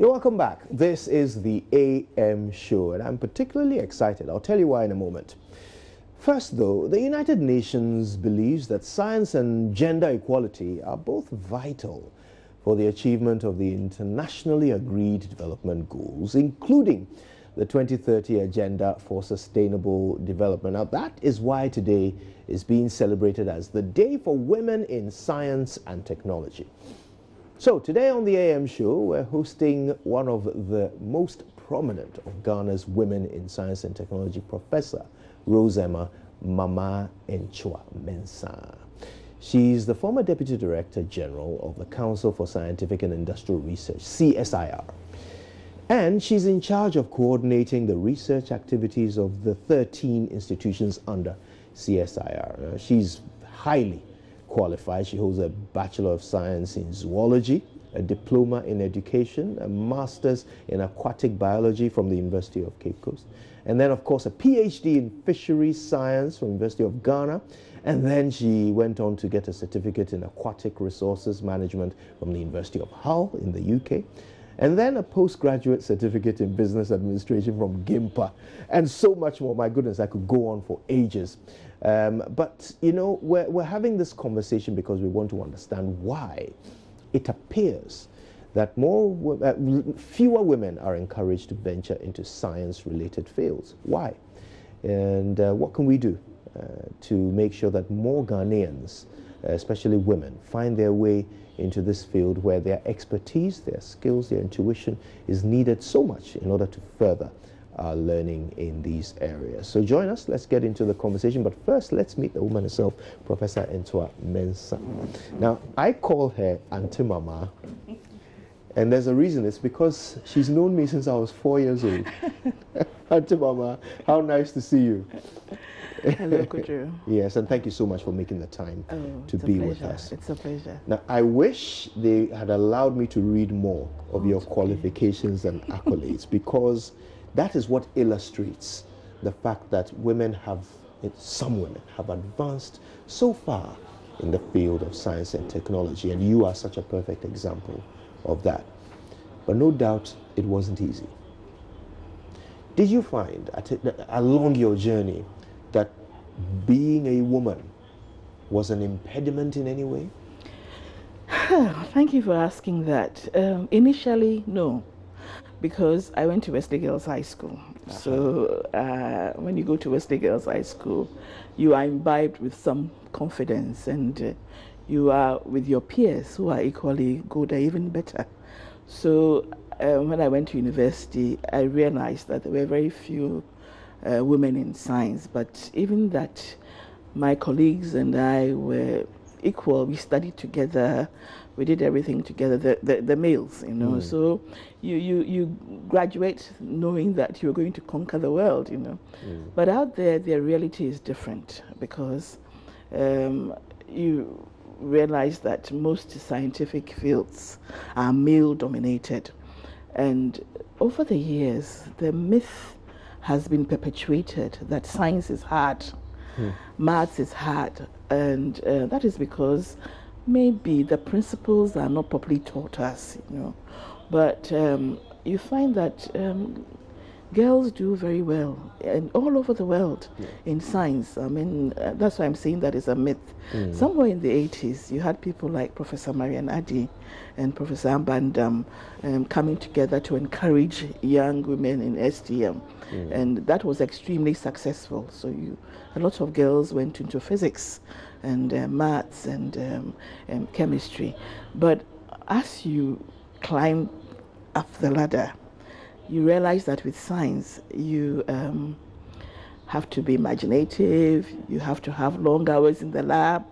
You're welcome back. This is the AM show, and I'm particularly excited. I'll tell you why in a moment. First, though, the United Nations believes that science and gender equality are both vital for the achievement of the internationally agreed development goals, including the 2030 Agenda for Sustainable Development. Now, that is why today is being celebrated as the Day for Women in Science and Technology. So today on the AM show, we're hosting one of the most prominent of Ghana's women in science and technology, Professor Rosemma Mama Nchua Mensah. She's the former Deputy Director General of the Council for Scientific and Industrial Research, CSIR. And she's in charge of coordinating the research activities of the 13 institutions under CSIR. She's highly qualified. She holds a Bachelor of Science in Zoology, a Diploma in Education, a Master's in Aquatic Biology from the University of Cape Coast, and then, of course, a PhD in Fisheries Science from the University of Ghana. And then she went on to get a certificate in Aquatic Resources Management from the University of Hull in the UK. And then a postgraduate certificate in Business Administration from GIMPA, and so much more. My goodness, I could go on for ages. But, you know, we're having this conversation because we want to understand why it appears that fewer women are encouraged to venture into science-related fields. Why? And what can we do to make sure that more Ghanaians, especially women, find their way into this field where their expertise, their skills, their intuition is needed so much in order to further our learning in these areas. So join us, let's get into the conversation. But first, let's meet the woman herself, Professor Nchua Mensah. Now, I call her Auntie Mama, and there's a reason. It's because she's known me since I was 4 years old. Auntie Mama, how nice to see you. Hello, Kudu. Yes, and thank you so much for making the time to be with us. It's a pleasure. Now, I wish they had allowed me to read more of your qualifications and accolades, because that is what illustrates the fact that some women have advanced so far in the field of science and technology, and you are such a perfect example of that. But no doubt it wasn't easy. Did you find along your journey that being a woman was an impediment in any way? Thank you for asking that. Initially, no, because I went to Wesley Girls High School. So when you go to Wesley Girls High School, you are imbibed with some confidence, and you are with your peers who are equally good or even better. So when I went to university, I realized that there were very few women in science, but even that, my colleagues and I were equal. We studied together, we did everything together, the males, you know. So you graduate knowing that you're going to conquer the world, you know. But out there, their reality is different, because you realize that most scientific fields are male dominated, and over the years the myth has been perpetuated that science is hard, maths is hard, and that is because maybe the principles are not properly taught us, you know. But you find that girls do very well, and all over the world in science. I mean, that's why I'm saying that is a myth. Somewhere in the 80s, you had people like Professor Marian Addy and Professor Ambandam coming together to encourage young women in STM, and that was extremely successful. So a lot of girls went into physics and maths and chemistry. But as you climb up the ladder, you realize that with science, you have to be imaginative, you have to have long hours in the lab,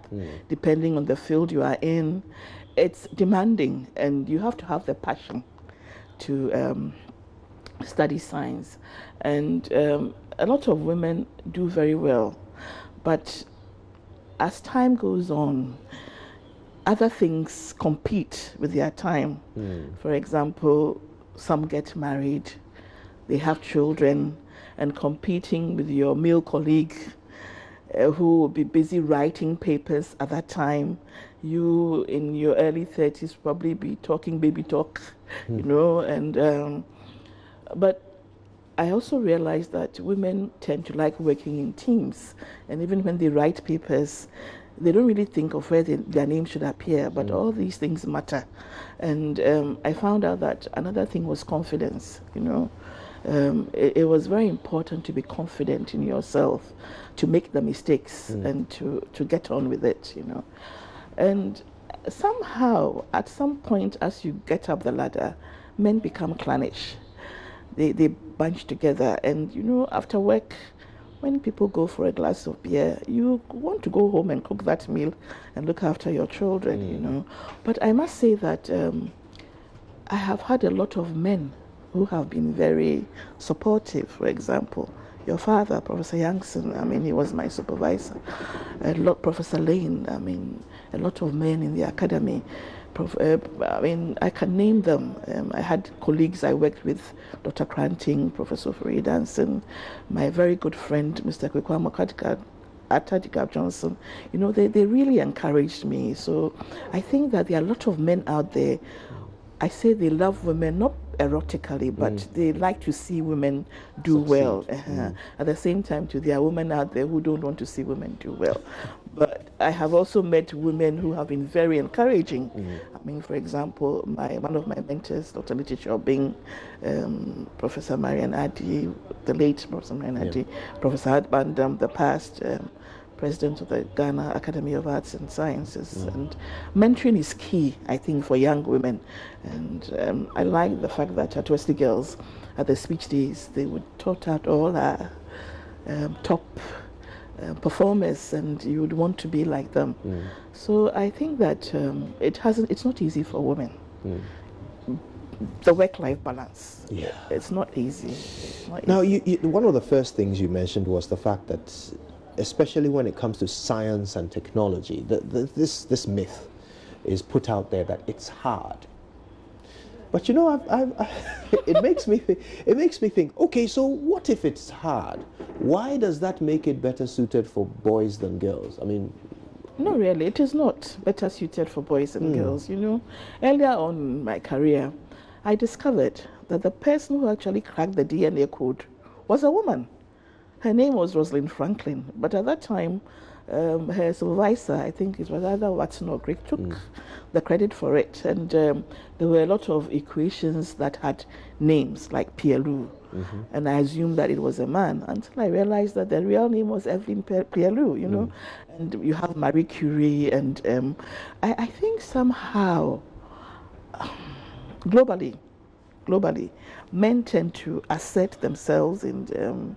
depending on the field you are in. It's demanding, and you have to have the passion to study science. And a lot of women do very well, but as time goes on, other things compete with their time. For example, some get married, they have children, and competing with your male colleague who will be busy writing papers at that time. You in your early 30s probably be talking baby talk, you know, and but I also realized that women tend to like working in teams, and even when they write papers, they don't really think of where their name should appear, but all these things matter. And I found out that another thing was confidence, you know. It was very important to be confident in yourself, to make the mistakes and to get on with it, you know. And somehow, at some point, as you get up the ladder, men become clannish. They bunch together, and you know, after work, when people go for a glass of beer, you want to go home and cook that meal and look after your children, you know. But I must say that I have had a lot of men who have been very supportive. For example, your father, Professor Youngson, I mean, he was my supervisor. Professor Lane, I mean, a lot of men in the academy. I mean, I can name them. I had colleagues I worked with, Dr. Cranting, Professor Farid Danson, my very good friend, Mr. Kwekwa Atadika Johnson. You know, they really encouraged me. So I think that there are a lot of men out there. I say they love women, not erotically, but they like to see women do well. At the same time, too, there are women out there who don't want to see women do well. But I have also met women who have been very encouraging. I mean, for example, one of my mentors, Dr. Letitia Bing, Professor Marian Adi, the late Professor Marian Adi, Professor Adbandam, the past president of the Ghana Academy of Arts and Sciences. And mentoring is key, I think, for young women. And I like the fact that at Wesley Girls, at the speech days, they would tote out all our top performers, and you would want to be like them. So I think that it's not easy for women. The work-life balance. Yeah. It's not easy. It's not Now, easy. one of the first things you mentioned was the fact that, especially when it comes to science and technology, this myth is put out there that it's hard. But you know, it makes me think. Okay, so what if it's hard? Why does that make it better suited for boys than girls? I mean, no, really, it is not better suited for boys and girls. You know, earlier on in my career, I discovered that the person who actually cracked the DNA code was a woman. Her name was Rosalind Franklin, but at that time, her supervisor, I think it was either Watson or Crick, took the credit for it. And there were a lot of equations that had names like Pierre-Louis. And I assumed that it was a man until I realized that the real name was Evelyn Pierre-Louis, you know. And you have Marie Curie, and I think somehow, globally, men tend to assert themselves in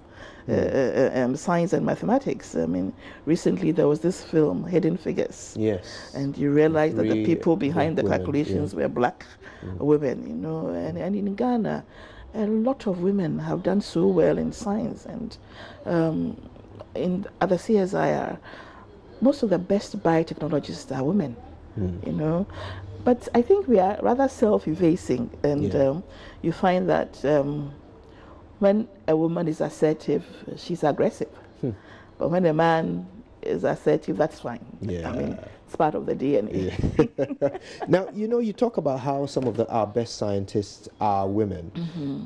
science and mathematics. I mean, recently there was this film, Hidden Figures. yes. And you realize that the people behind the women, calculations were black women, you know. And in Ghana, a lot of women have done so well in science. And at the CSIR, most of the best biotechnologists are women, you know. But I think we are rather self-effacing, and you find that when a woman is assertive, she's aggressive. But when a man is assertive, that's fine. Yeah. I mean, it's part of the DNA. Yeah. Now, you know, you talk about how some of our best scientists are women,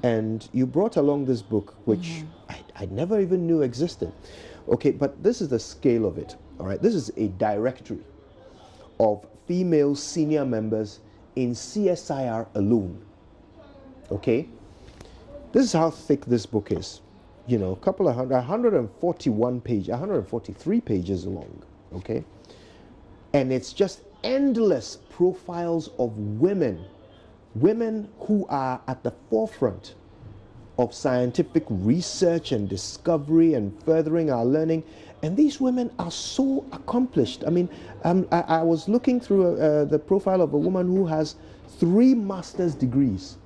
and you brought along this book, which I never even knew existed. Okay, but this is the scale of it, all right? This is a directory of female senior members in CSIR alone, okay? This is how thick this book is. You know, 143 pages long, okay? And it's just endless profiles of women who are at the forefront of scientific research and discovery and furthering our learning. And these women are so accomplished. I mean, I was looking through the profile of a woman who has 3 master's degrees.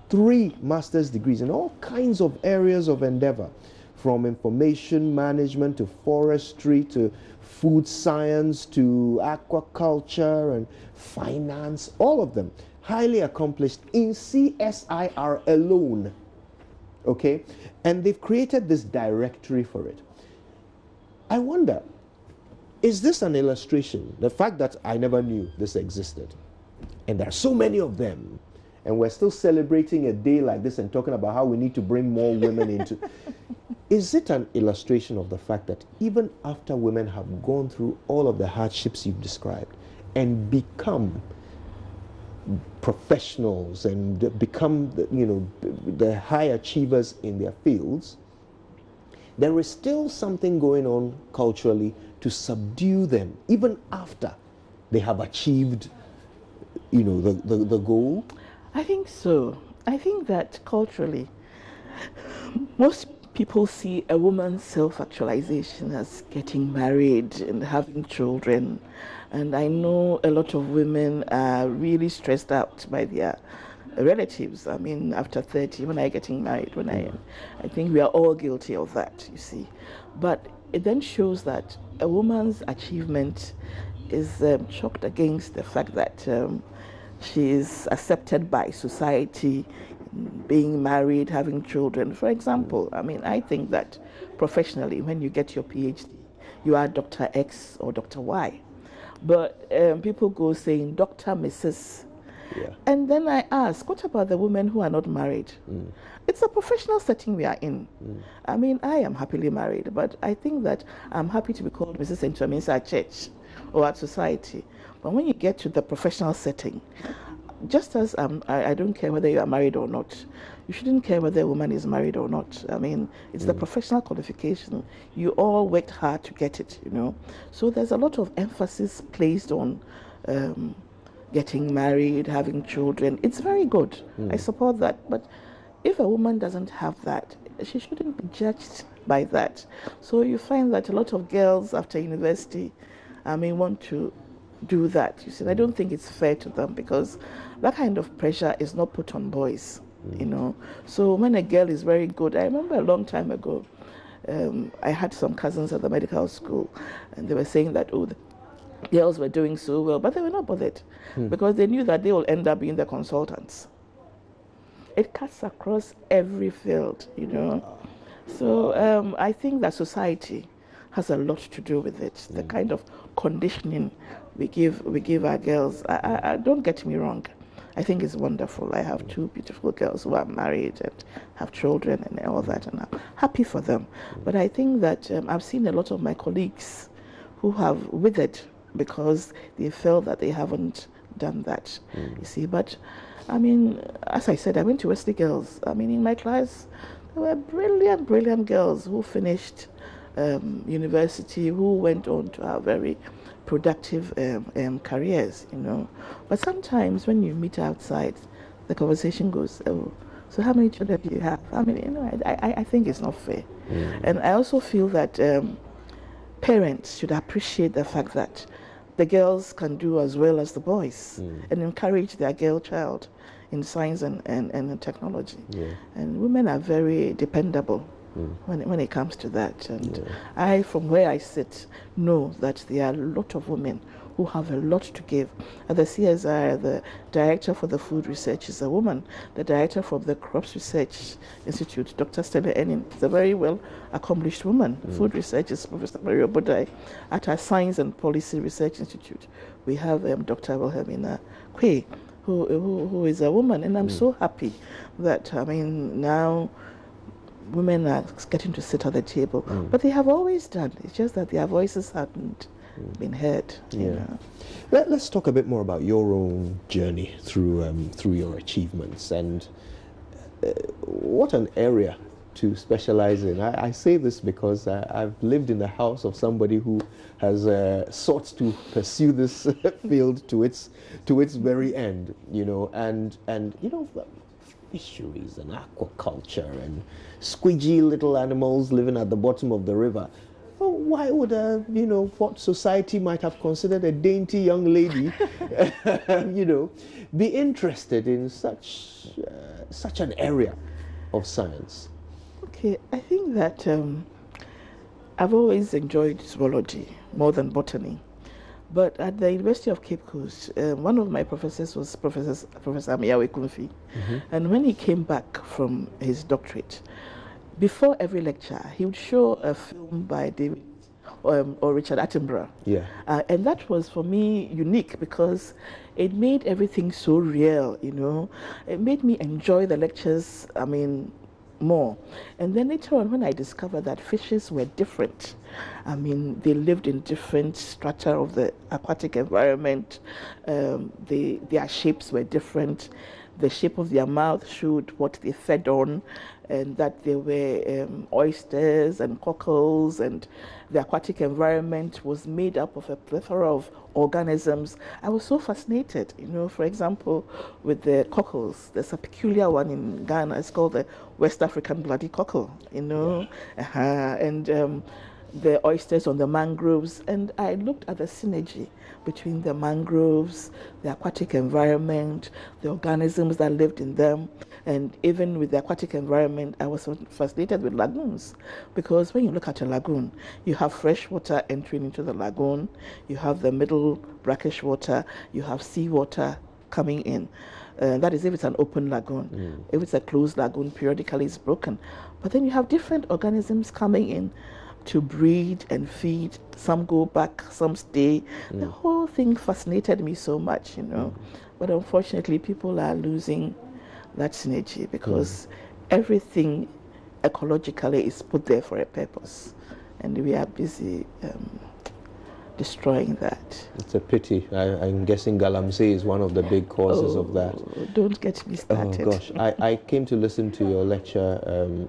3 master's degrees in all kinds of areas of endeavor, from information management to forestry to food science to aquaculture and finance, all of them highly accomplished in CSIR alone. Okay? And they've created this directory for it. I wonder, is this an illustration? The fact that I never knew this existed, and there are so many of them, and we're still celebrating a day like this and talking about how we need to bring more women into. Is it an illustration of the fact that even after women have gone through all of the hardships you've described and become professionals and become, the high achievers in their fields, there is still something going on culturally to subdue them, even after they have achieved, the goal? I think so. I think that culturally, most people see a woman's self-actualization as getting married and having children. And I know a lot of women are really stressed out by their relatives. I mean, after 30, when I'm getting married, I think we are all guilty of that, you see. But it then shows that a woman's achievement is chalked against the fact that she is accepted by society, being married, having children. For example, I mean, I think that professionally, when you get your PhD, you are Dr. X or Dr. Y. But people go saying Dr. Mrs. Yeah. And then I ask, what about the women who are not married? It's a professional setting we are in. I mean, I am happily married, but I think that I'm happy to be called Mrs. Entuamisa at church or at society. But when you get to the professional setting, just as I don't care whether you are married or not, you shouldn't care whether a woman is married or not. I mean, it's the professional qualification. You all worked hard to get it, So there's a lot of emphasis placed on getting married, having children. It's very good. I support that. But if a woman doesn't have that, she shouldn't be judged by that. So you find that a lot of girls after university, want to do that. You see, I don't think it's fair to them because that kind of pressure is not put on boys, So when a girl is very good, I remember a long time ago, I had some cousins at the medical school, and they were saying that, the girls were doing so well, but they were not bothered because they knew that they will end up being the consultants. It cuts across every field, So I think that society has a lot to do with it. The kind of conditioning we give our girls. I don't get me wrong. I think it's wonderful. I have two beautiful girls who are married and have children and all that, and I'm happy for them. But I think that I've seen a lot of my colleagues who have withered because they felt that they haven't done that. You see, but I mean, as I said, I went to Wesley Girls. I mean, in my class, there were brilliant girls who finished university, who went on to have very productive careers, But sometimes when you meet outside, the conversation goes, oh, so how many children do you have? I mean, I think it's not fair. And I also feel that parents should appreciate the fact that the girls can do as well as the boys and encourage their girl child in science and technology. And women are very dependable when it comes to that. And I, from where I sit, know that there are a lot of women who have a lot to give. At the CSI, the director for the food research is a woman. The director for the Crops Research Institute, Dr. Stella Enin, is a very well-accomplished woman. Food research is Professor Mario Bodai. At our Science and Policy Research Institute, we have Dr. Wilhelmina Kwe, who is a woman. And I'm so happy that, now women are getting to sit at the table. But they have always done. It's just that their voices hadn't been heard. Let's talk a bit more about your own journey through your achievements and what an area to specialize in. I say this because I've lived in the house of somebody who has sought to pursue this field to its very end, and fisheries and aquaculture and squidgy little animals living at the bottom of the river. Well, why would what society might have considered a dainty young lady, be interested in such an area of science? Okay, I think that I've always enjoyed zoology more than botany. But at the University of Cape Coast, one of my professors was Professor Amiyawe Kumfi. And when he came back from his doctorate, before every lecture, he would show a film by David or Richard Attenborough. Yeah. And that was for me unique because it made everything so real, you know. It made me enjoy the lectures, I mean, more. And then later on, when I discovered that fishes were different, I mean, they lived in different strata of the aquatic environment, their shapes were different. The shape of their mouth showed what they fed on, and that they were oysters and cockles, and the aquatic environment was made up of a plethora of organisms. I was so fascinated, you know. For example, with the cockles, there's a peculiar one in Ghana. It's called the West African bloody cockle, you know. Yeah. And the oysters on the mangroves, and I looked at the synergy between the mangroves, the aquatic environment, the organisms that lived in them, and even with the aquatic environment, I was fascinated with lagoons, because when you look at a lagoon, you have fresh water entering into the lagoon, you have the middle brackish water, you have seawater coming in. That is if it's an open lagoon. If it's a closed lagoon, periodically it's broken. But then you have different organisms coming in to breed and feed. Some go back, some stay. The whole thing fascinated me so much, you know. But unfortunately, people are losing that synergy because everything ecologically is put there for a purpose, and we are busy destroying that. It's a pity. I'm guessing Galamsey is one of the big causes of that. Don't get me started. Oh gosh, I came to listen to your lecture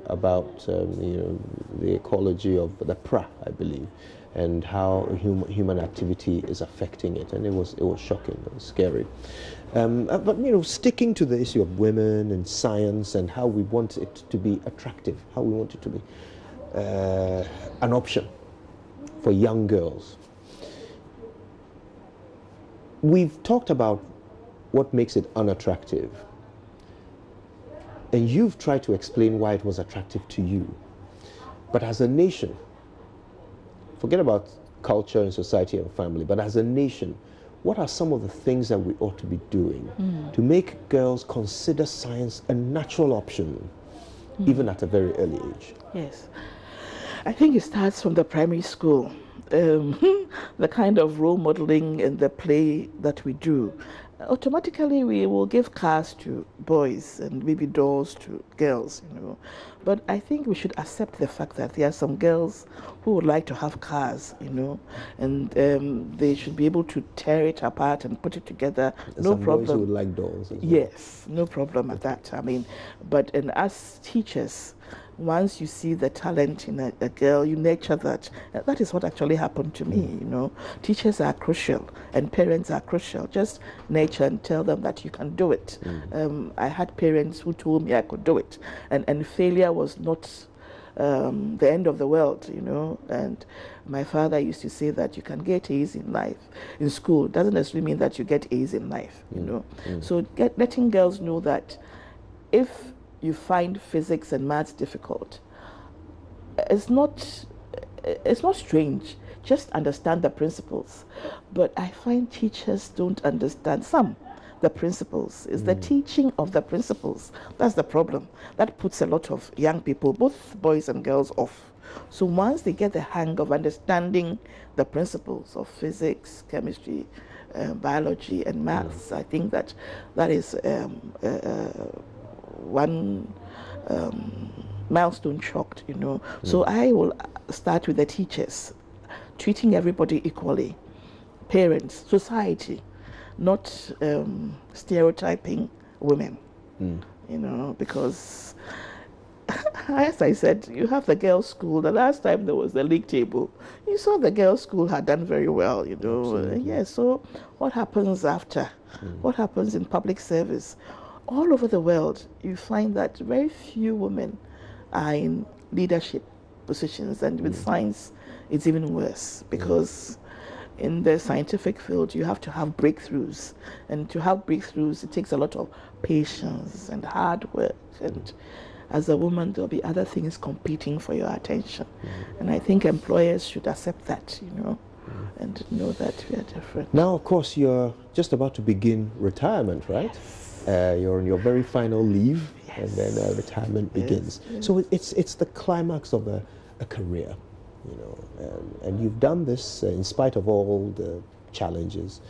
about you know, the ecology of the pra, I believe, and how human activity is affecting it, and it was shocking, it was scary. But you know, sticking to the issue of women and science and how we want it to be attractive, how we want it to be an option for young girls. We've talked about what makes it unattractive, and you've tried to explain why it was attractive to you. But as a nation, forget about culture and society and family, but as a nation, what are some of the things that we ought to be doing to make girls consider science a natural option, even at a very early age? Yes. I think it starts from the primary school. The kind of role modeling and the play that we do. Automatically we will give cars to boys and maybe dolls to girls, you know. But I think we should accept the fact that there are some girls who would like to have cars, you know, and they should be able to tear it apart and put it together. And no some problem. Boys who would like dolls as well. Yes, no problem at that. I mean, but as teachers, once you see the talent in a girl, you nurture that. That is what actually happened to me, you know. Teachers are crucial and parents are crucial. Just nurture and tell them that you can do it. I had parents who told me I could do it. And failure was not the end of the world, you know. And my father used to say that you can get A's in life. In school, doesn't necessarily mean that you get A's in life, you know. So letting girls know that if you find physics and maths difficult, it's not strange. Just understand the principles. But I find teachers don't understand the principles. It's the teaching of the principles. That's the problem. That puts a lot of young people, both boys and girls, off. So once they get the hang of understanding the principles of physics, chemistry, biology, and maths, I think that is one milestone chalked, you know. So I will start with the teachers, treating everybody equally, parents, society, not stereotyping women, you know, because as I said, you have the girls' school. The last time there was the league table, you saw the girls' school had done very well, you know. Yeah, so what happens after? What happens in public service? All over the world, you find that very few women are in leadership positions, and with science, it's even worse, because in the scientific field, you have to have breakthroughs, and to have breakthroughs, it takes a lot of patience and hard work, and as a woman, there'll be other things competing for your attention, and I think employers should accept that, you know, and know that we are different. Now, of course, you're just about to begin retirement, right? Yes. You're on your very final leave, Yes. and then retirement begins. So it's the climax of a career. you know, and you've done this in spite of all the challenges.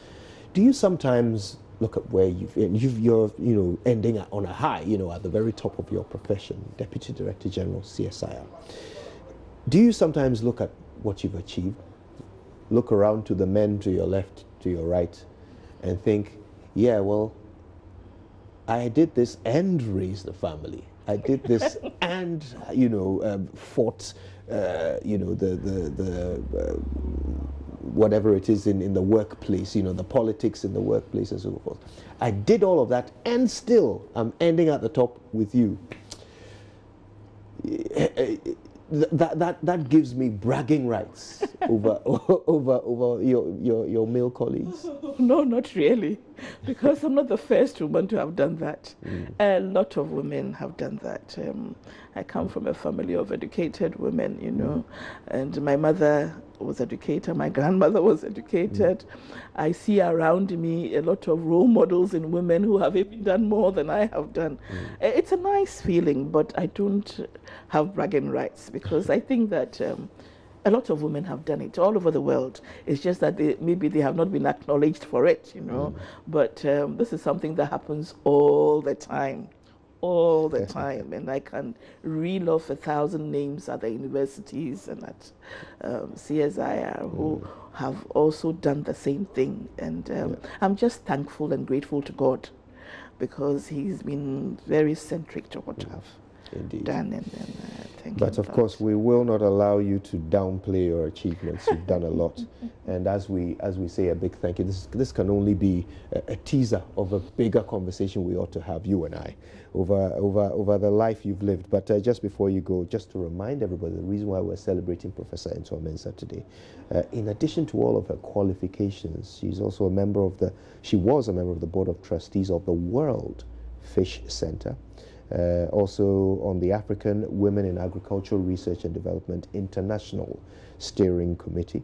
Do you sometimes look at where you're, you know, ending on a high, you know, at the very top of your profession, Deputy Director General, CSIR? Do you sometimes look at what you've achieved, look around to the men to your left, to your right, and think, yeah, well, I did this and raised a family. I did this and, you know, fought, you know, whatever it is in the workplace, you know, the politics in the workplace and so forth. I did all of that, and still I'm ending at the top with you. That gives me bragging rights over your male colleagues. No, not really, because I'm not the first woman to have done that. A lot of women have done that. I come from a family of educated women, you know, and my mother was educated, my grandmother was educated. I see around me a lot of role models in women who have even done more than I have done. It's a nice feeling, but I don't have bragging rights, because I think that a lot of women have done it all over the world. It's just that maybe they have not been acknowledged for it, you know. But this is something that happens all the time. All the time, and I can reel off 1,000 names at the universities and at CSIR who have also done the same thing, and I'm just thankful and grateful to God, because He's been very centric to what I've done, and thank But of course, we will not allow you to downplay your achievements. You've done a lot, and as we say a big thank you. This can only be a teaser of a bigger conversation we ought to have, you and I, over the life you've lived. But just before you go, just to remind everybody, the reason why we're celebrating Professor Nsua-Mensah today, in addition to all of her qualifications, she was a member of the Board of Trustees of the World Fish Center. Also on the African Women in Agricultural Research and Development International Steering Committee.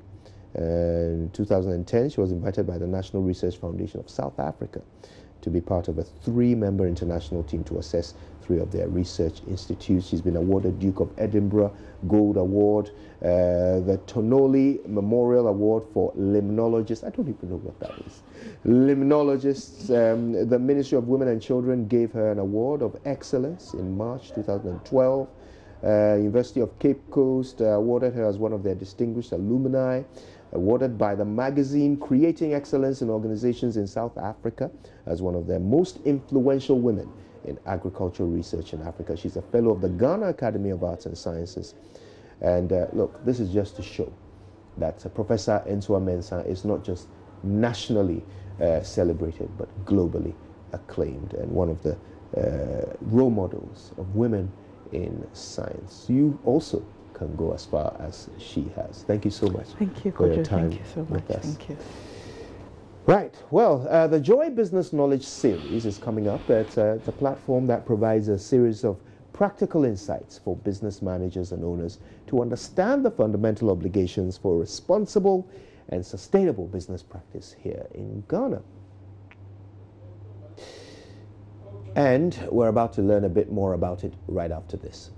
In 2010, she was invited by the National Research Foundation of South Africa to be part of a 3-member international team to assess 3 of their research institutes. She's been awarded Duke of Edinburgh Gold Award, the Tonoli Memorial Award for Limnologists. I don't even know what that is. Limnologists. The Ministry of Women and Children gave her an award of excellence in March 2012. University of Cape Coast awarded her as one of their distinguished alumni, awarded by the magazine Creating Excellence in Organizations in South Africa as one of their most influential women in agricultural research in Africa. She's a fellow of the Ghana Academy of Arts and Sciences. And look, this is just to show that Professor Nsua-Mensah is not just nationally celebrated, but globally acclaimed, and one of the role models of women in science. You also can go as far as she has. Thank you so much. Thank you, for your time. Thank you so much. Thank you. Right. Well, the Joy Business Knowledge series is coming up. It's a platform that provides a series of practical insights for business managers and owners to understand the fundamental obligations for responsible and sustainable business practice here in Ghana. And we're about to learn a bit more about it right after this.